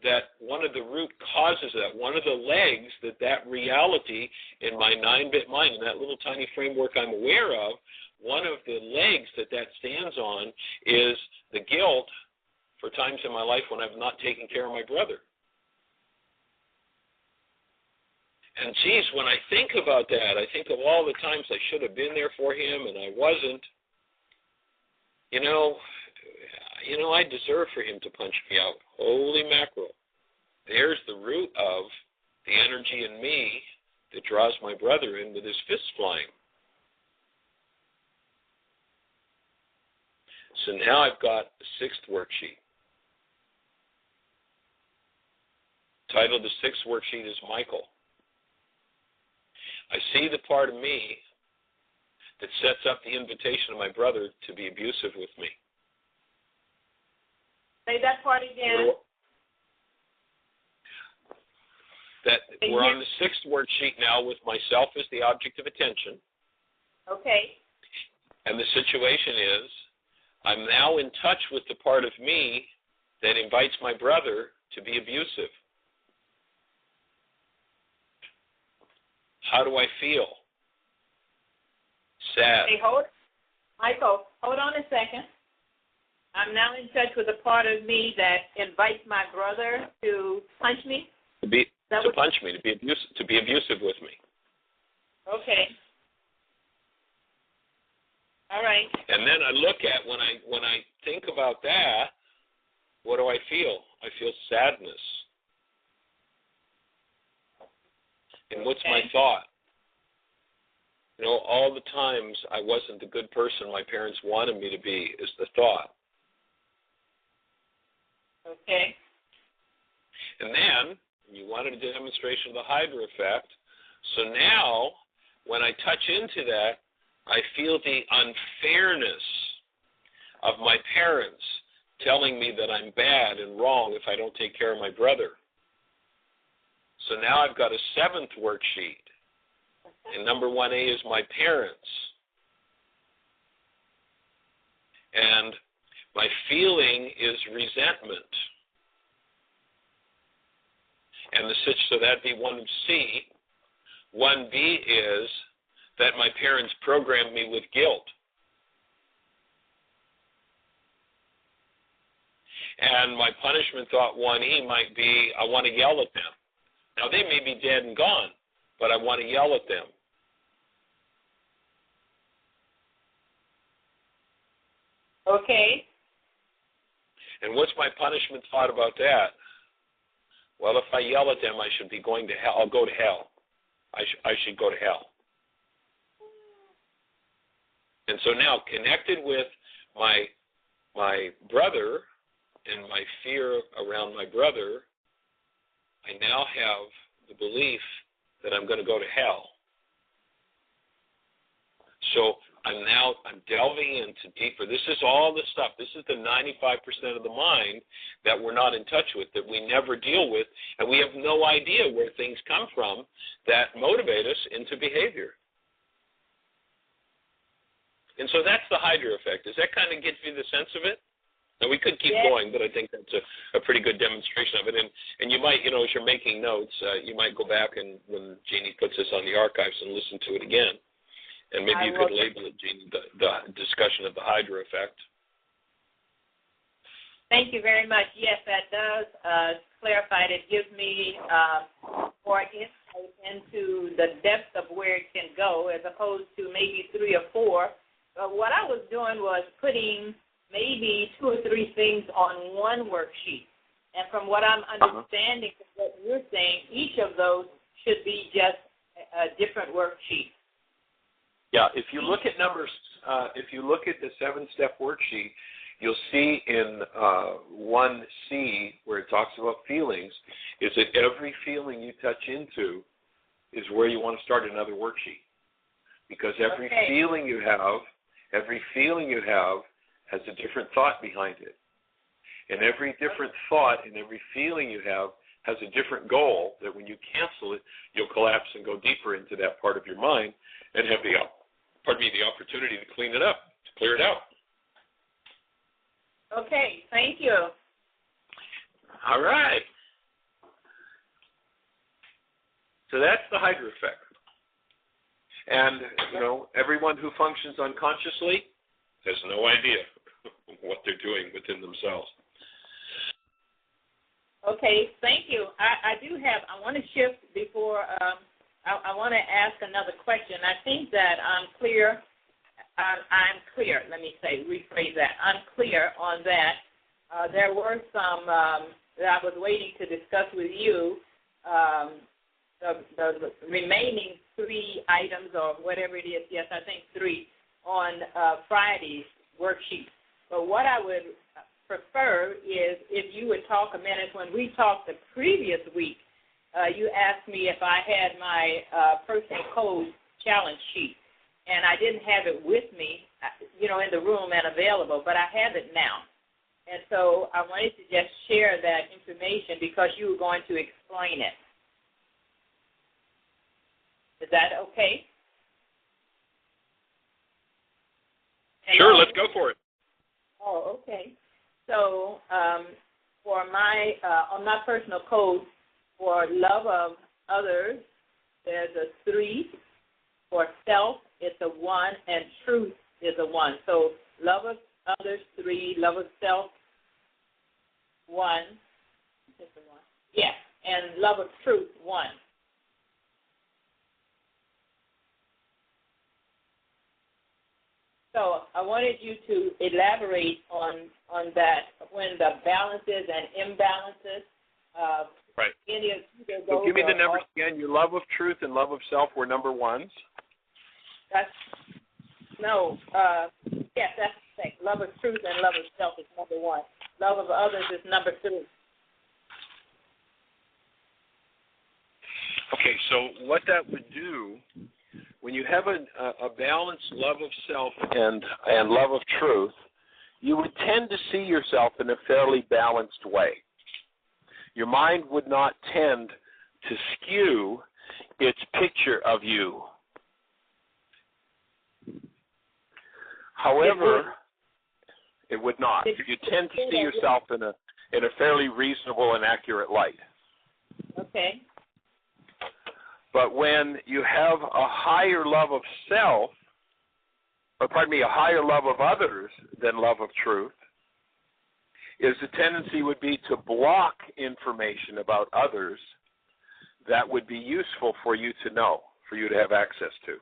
E: that one of the root causes that, one of the legs that reality in my 9-bit mind, in that little tiny framework I'm aware of, one of the legs that stands on is the guilt for times in my life when I've not taken care of my brother. And geez, when I think about that, I think of all the times I should have been there for him and I wasn't. You know, I deserve for him to punch me out. Holy mackerel. There's the root of the energy in me that draws my brother in with his fists flying. So now I've got the sixth worksheet. Titled the sixth worksheet is Michael. I see the part of me that sets up the invitation of my brother to be abusive with me.
J: Say that part again.
E: We're on the sixth worksheet now with myself as the object of attention.
J: Okay.
E: And the situation is, I'm now in touch with the part of me that invites my brother to be abusive. How do I feel? Sad.
J: Hey, Michael, hold on a second. I'm now in touch with a part of me that invites my brother to punch me.
E: To be abusive with me.
J: Okay. All right.
E: And then I look at when I think about that, what do I feel? I feel sadness. And what's my thought? You know, all the times I wasn't the good person my parents wanted me to be is the thought.
J: Okay.
E: And then you wanted a demonstration of the Hydra effect. So now when I touch into that, I feel the unfairness of my parents telling me that I'm bad and wrong if I don't take care of my brother. So now I've got a seventh worksheet, and number 1A is my parents. And my feeling is resentment. And so that'd be 1C. 1B is that my parents programmed me with guilt. And my punishment thought 1E might be, I want to yell at them. Now, they may be dead and gone, but I want to yell at them.
J: Okay.
E: And what's my punishment thought about that? Well, if I yell at them, I should be going to hell. I'll go to hell. I should go to hell. And so now, connected with my brother and my fear around my brother, I now have the belief that I'm going to go to hell. So I'm delving into deeper. This is all the stuff. This is the 95% of the mind that we're not in touch with, that we never deal with, and we have no idea where things come from that motivate us into behavior. And so that's the Hydra effect. Does that kind of give you the sense of it? Now, we could keep going, but I think that's a pretty good demonstration of it. And you might, as you're making notes, you might go back and when Jeanie puts this on the archives and listen to it again. And maybe you could label it, Jeanie, the discussion of the Hydra effect.
J: Thank you very much. Yes, that does clarify it. It gives me more insight into the depth of where it can go as opposed to maybe 3 or 4. What I was doing was putting maybe 2 or 3 things on one worksheet. And from what I'm understanding from what you're saying, each of those should be just a different worksheet.
E: Yeah, if you look at numbers, if you look at the 7-step worksheet, you'll see in 1C where it talks about feelings, is that every feeling you touch into is where you want to start another worksheet. Because every feeling you have has a different thought behind it. And every different thought and every feeling you have has a different goal that when you cancel it, you'll collapse and go deeper into that part of your mind and have the opportunity to clean it up, to clear it out.
J: Okay, thank you.
E: All right. So that's the Hydra effect. And, everyone who functions unconsciously has no idea what they're doing within themselves.
J: Okay, thank you. I want to shift before, I want to ask another question. I think that I'm clear, rephrase that. I'm clear on that. There were some that I was waiting to discuss with you, the remaining 3 items or whatever it is, yes, I think 3, on Friday's worksheet. But what I would prefer is if you would talk a minute. When we talked the previous week, you asked me if I had my personal code challenge sheet, and I didn't have it with me, in the room and available, but I have it now. And so I wanted to just share that information because you were going to explain it. Is that okay?
E: Sure, let's go for it.
J: Oh, okay. So for my on my personal code, for love of others, there's a 3. For self, it's a 1, and truth is a 1. So love of others, 3, love of self, 1. It's a 1. Yeah, and love of truth, 1. So I wanted you to elaborate on that when the balances and imbalances.
E: Right.
J: Any of those
E: so give me the numbers again. Your love of truth and love of self were number 1s.
J: Yes, that's the thing. Love of truth and love of self is number 1. Love of others is number 2.
E: Okay, so what that would do, when you have a balanced love of self and love of truth, you would tend to see yourself in a fairly balanced way. Your mind would not tend to skew its picture of you. However, it would not. You tend to see yourself in a fairly reasonable and accurate light.
J: Okay.
E: But when you have a higher love of self, a higher love of others than love of truth, the tendency would be to block information about others that would be useful for you to know, for you to have access to.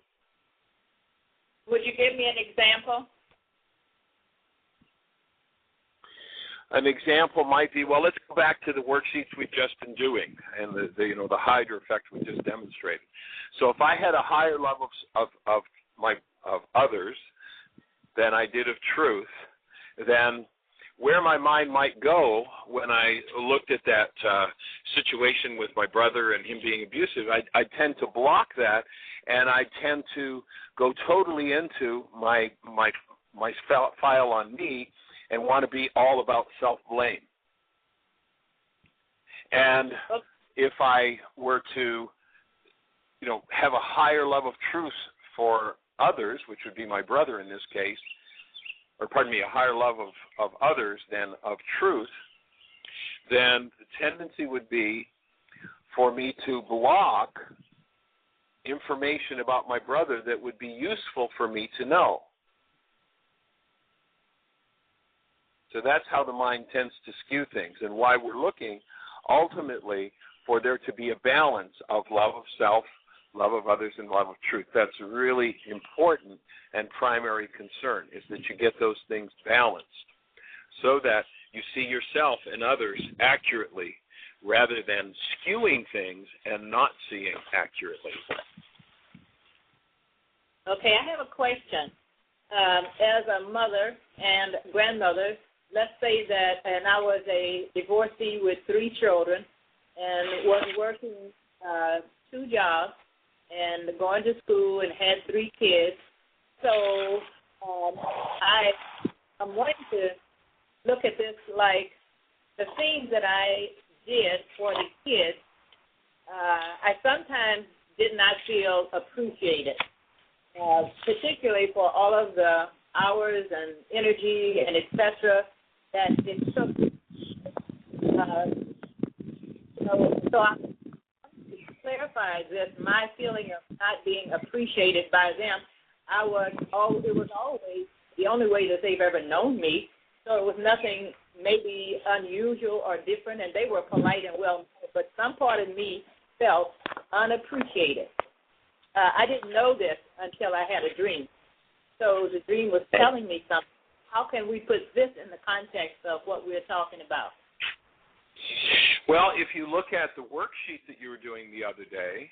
J: Would you give me an example?
E: an example might be, well, let's go back to the worksheets we've just been doing and the Hydra effect we just demonstrated. So if I had a higher level of others than I did of truth, then where my mind might go when I looked at that situation with my brother and him being abusive, I tend to block that, and I tend to go totally into my file on me and want to be all about self-blame. And if I were to, have a higher level of truth for others, which would be my brother in this case, or pardon me, a higher love of others than of truth, then the tendency would be for me to block information about my brother that would be useful for me to know. So that's how the mind tends to skew things, and why we're looking ultimately for there to be a balance of love of self, love of others, and love of truth. That's a really important and primary concern, is that you get those things balanced so that you see yourself and others accurately rather than skewing things and not seeing accurately.
J: Okay, I have a question. As a mother and grandmother, let's say that, and I was a divorcee with 3 children and was working 2 jobs and going to school and had 3 kids. So I'm wanting to look at this like the things that I did for the kids, I sometimes did not feel appreciated, particularly for all of the hours and energy and et cetera that it took. So I clarify this, my feeling of not being appreciated by them, it was always the only way that they've ever known me, so it was nothing maybe unusual or different, and they were polite and well, but some part of me felt unappreciated. I didn't know this until I had a dream. So the dream was telling me something. How can we put this in the context of what we're talking about?
E: Well, if you look at the worksheet that you were doing the other day,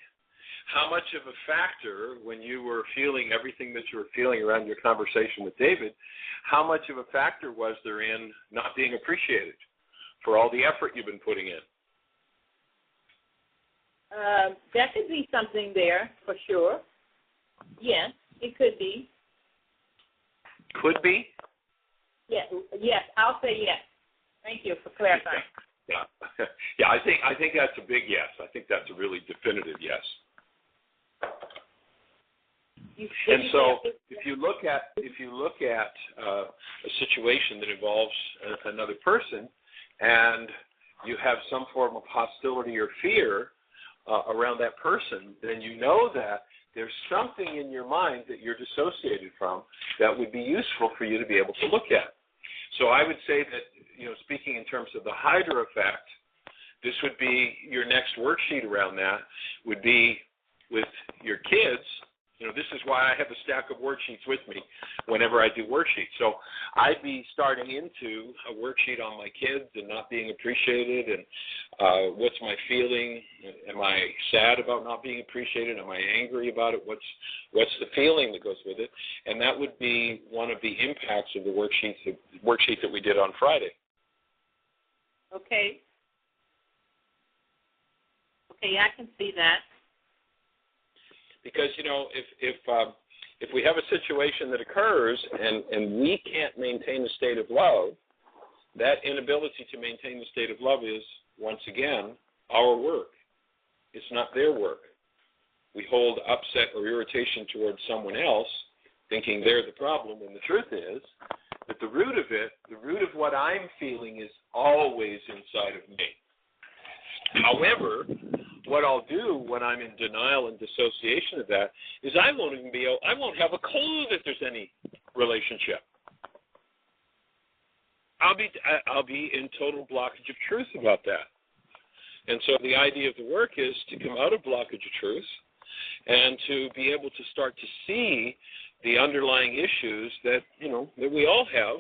E: how much of a factor, when you were feeling everything that you were feeling around your conversation with David, how much of a factor was there in not being appreciated for all the effort you've been putting in?
J: That could be something there for sure. Yes, it could be.
E: Could be?
J: Yes, I'll say yes. Thank you for clarifying.
E: Yeah, I think that's a big yes. I think that's a really definitive yes. And so, if you look at a situation that involves another person, and you have some form of hostility or fear around that person, then you know that there's something in your mind that you're dissociated from that would be useful for you to be able to look at. So I would say that, speaking in terms of the Hydra effect, this would be your next worksheet around that, would be with your kids. This is why I have a stack of worksheets with me whenever I do worksheets. So I'd be starting into a worksheet on my kids and not being appreciated, and what's my feeling? Am I sad about not being appreciated? Am I angry about it? What's the feeling that goes with it? And that would be one of the impacts of the worksheet that we did on Friday.
J: Okay, I can see that.
E: Because, if we have a situation that occurs and we can't maintain a state of love, that inability to maintain the state of love is, once again, our work. It's not their work. We hold upset or irritation towards someone else, thinking they're the problem, and the truth is that the root of what I'm feeling is always inside of me. However, what I'll do when I'm in denial and dissociation of that is I won't have a clue that there's any relationship. I'll be in total blockage of truth about that. And so the idea of the work is to come out of blockage of truth and to be able to start to see the underlying issues that we all have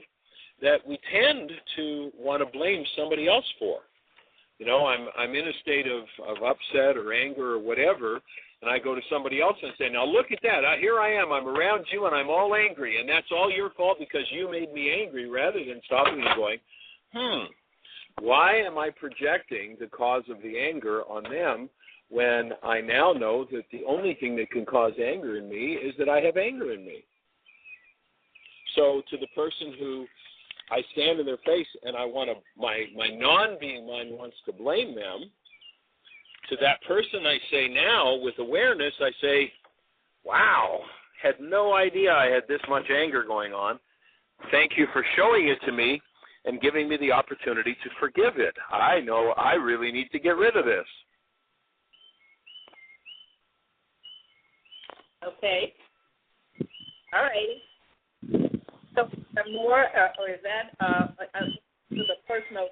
E: that we tend to want to blame somebody else for. You know, I'm in a state of upset or anger or whatever, and I go to somebody else and say, now look at that. Here I am. I'm around you, and I'm all angry, and that's all your fault because you made me angry, rather than stopping and going, why am I projecting the cause of the anger on them when I now know that the only thing that can cause anger in me is that I have anger in me? So to the person who I stand in their face and I want to, my non-being mind wants to blame them, to that person I say now with awareness, I say, wow, had no idea I had this much anger going on. Thank you for showing it to me and giving me the opportunity to forgive it. I know I really need to get rid of this.
J: Okay. All righty. So more, or is that to the personal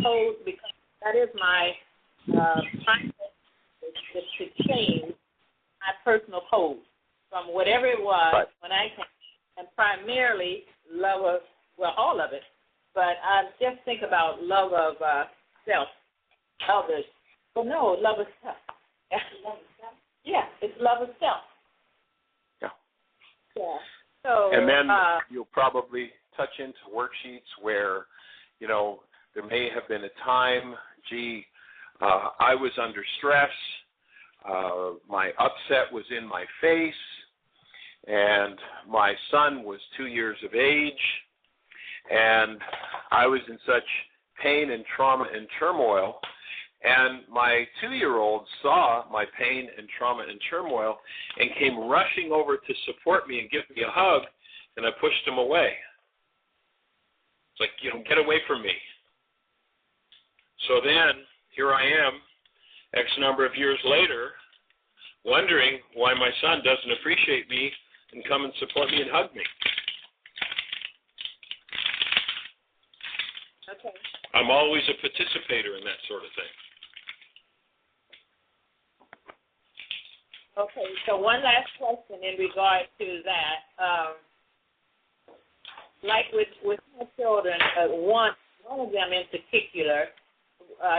J: code? Because that is my process to change my personal code from whatever it was when I came, and primarily love of, well, all of it. But I just think about love of self, others. Well, no, love of self. Yeah, it's love of self.
E: Yeah.
J: Yeah. So,
E: and then you'll probably touch into worksheets where, you know, there may have been a time, I was under stress, my upset was in my face, and my son was 2 years of age, and I was in such pain and trauma and turmoil, and my 2-year-old saw my pain and trauma and turmoil and came rushing over to support me and give me a hug, and I pushed him away. It's like, you know, get away from me. So then, here I am, X number of years later, wondering why my son doesn't appreciate me and come and support me and hug me.
J: Okay.
E: I'm always a participator in that sort of thing.
J: Okay, so one last question in regard to that. Like with my children, one of them in particular,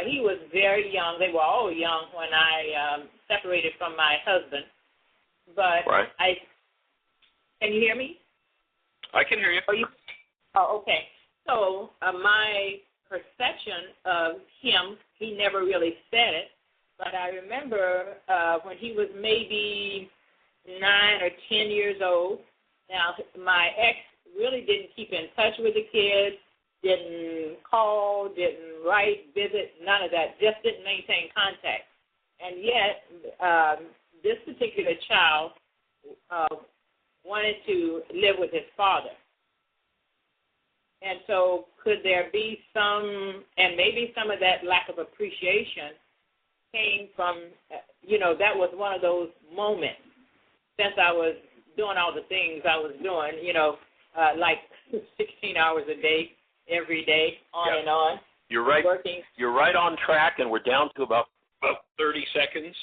J: he was very young. They were all young when I separated from my husband. But
E: right.
J: Can you hear me?
E: I can hear you.
J: Oh, okay. So my perception of him, he never really said it, but I remember when he was maybe 9 or 10 years old. Now, my ex really didn't keep in touch with the kids, didn't call, didn't write, visit, none of that, just didn't maintain contact. And yet, this particular child wanted to live with his father. And so could there be some, and maybe some of that lack of appreciation came from, that was one of those moments since I was doing all the things I was doing, like 16 hours a day, every day, on and on.
E: You're right.
J: Working.
E: You're right on track, and we're down to about 30 seconds.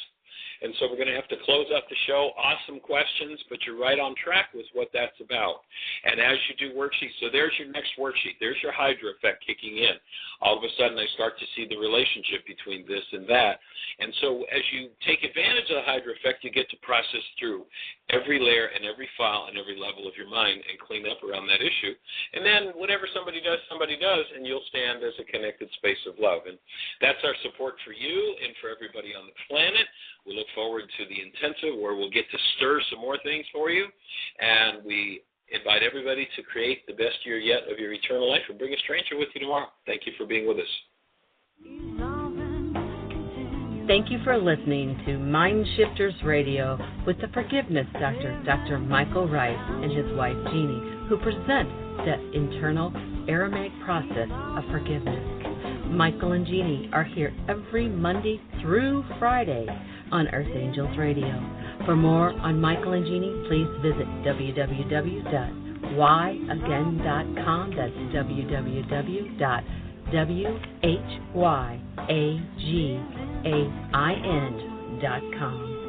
E: And so we're going to have to close out the show. Awesome questions, but you're right on track with what that's about. And as you do worksheets, so there's your next worksheet. There's your Hydra effect kicking in. All of a sudden I start to see the relationship between this and that. And so as you take advantage of the Hydra effect, you get to process through every layer and every file and every level of your mind and clean up around that issue. And then whatever somebody does, and you'll stand as a connected space of love. And that's our support for you and for everybody on the planet. We look forward to the intensive where we'll get to stir some more things for you. And we invite everybody to create the best year yet of your eternal life and bring a stranger with you tomorrow. Thank you for being with us.
B: Thank you for listening to Mind Shifters Radio with the Forgiveness Doctor, Dr. Michael Ryce, and his wife Jeanie, who present the internal Aramaic process of forgiveness. Michael and Jeanie are here every Monday through Friday on Earth Angels Radio. For more on Michael and Jeanie, please visit www.whyagain.com. That's www.whyagain.com.